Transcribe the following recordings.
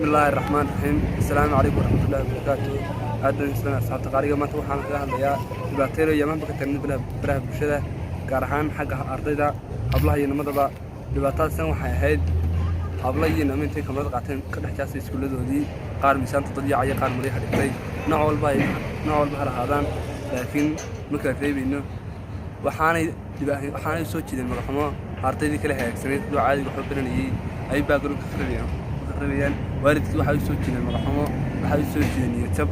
بسم الله الرحمن الرحيم. السلام عليكم ورحمة الله وبركاته. هذا إنسان أصحاب تقارير ما توحى من هذا يا دبعتيرو يمان بكتير بره بشدة كارهان حق أرضيدا قبلها ينمضى دبعتات سنة وحيد قبلها ينمين تي كمرات قاتين كده حجاز يسكول ذودي قار مسان تطلع عيا قار مريح لكتي نوع البحر هذان لكن مكتئب إنه وحاني صوتي للمرحمة أرضيدي كلها سنة لو عادي بحبنا نيجي أي باقرو كخربيان والدك waxay soo jeedeen madaxmo waxay soo jeedeen tab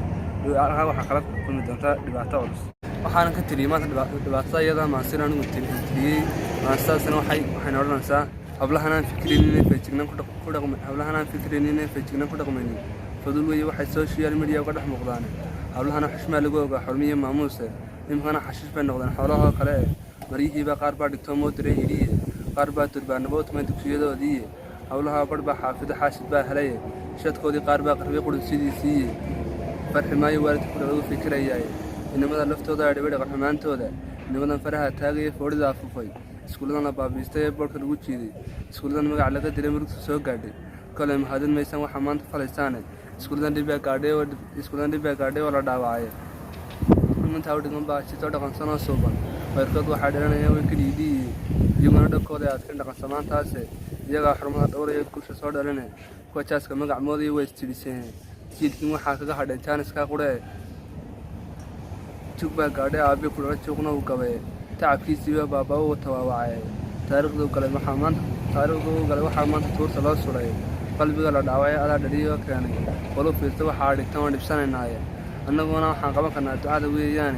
waxa kala kulmi doonta dhibaato culus waxaan ka tiriyay maanta dhibaatada iyada ma siraan ugu tiriyay maastaasna waxay noqonaysaa hablahanaan fikirinin feejignan ku dhaqmo hablahanaan fikirinin feejignan ku dhaqmaynin fadul way waxay social media ka dhex muuqdaan hablahana xushmad lagu ogaa xurmiye maamuuse imkana xashish bay noqdaan xoolaha kale mariyihiiba qaar baa dhigto moodre yiri qaar baa turbaanabood ma dugsiyadoodii hawlaha barba xaafida xaashid baa helay shadkoodii qaar baa qarbi qudsidiisii farximaayo waalidku lagu fikirayay inamada laftooda ay dhibay dhaqamaantooda inamadan faraha taagay foorida afufay iskuuladana baabiistay boorka lagu jiiday iskuuladan magac laga diray murugta soo gaadhay kale mahadin maysan waxa maanta falaysan iskuuladan dhibay gaadhay wala dhaawacay inta uu dhigan baa sito dhaqan sano sooban warkood waxa dhiranayaan way kaliidii iyaguna dhaqooda aad ka dhaqan samaantaas iyaga xurmada dhowraya kulsha soo dhalanay kuwa jaaska magacmoodii way isjiriseen jiilkiin waxa kaga hadhay jaaniska quree jubba gaadhay aabe ku dhaca joogna uu gabay tacabkiisii baaba uu tawaawacay taariikhdu galay waxa maanta tuurta loo suray qalbiga la dhaaway ala dhaliyo keenay walo fiirta waxa dhigtaan dhibsanaynaay annaguna waxaan qaban karnaa ducada weeyaan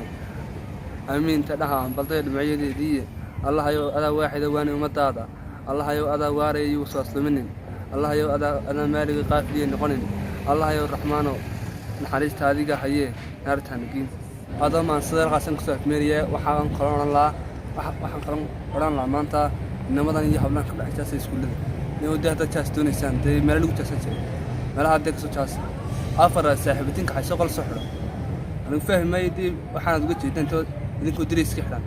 amiin ta dhaha balday dhimacyadeedii allah ayo ada waaxida waani umadaada الله يو أذا واري يوصل منين الله يو أذا مالك قافلين نقولين الله يو الرحمن نحريست هذه حيه نارتها نجين هذا ما صدر قاسم كسر ميريا وحقن قرآن الله وحقن قرآن الله ما أنت إنما ذا يحبنا كل إحساس يسكول نودي هذا إحساس تونسيان تي مللوك إحساس ملا هذاك إحساس أفر ساحبتين كحشغل صحرا أنا فاهم ما يدي وحنا قلت جدا أنت إذا كنت دريس كحلا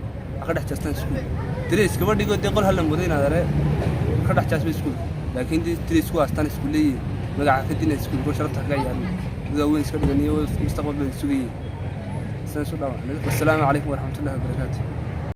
أخذ إحساس تنسكول دريس كبر ديقول تقول هلا مودين هذا كذا إحساس بيسكول لكن دريس كوا استان سكولي ما قاعد كدينا سكول كل شرطها جاي يعني إذا وين سكول يعني مستقبل بالسوقي. السلام عليكم ورحمة الله وبركاته.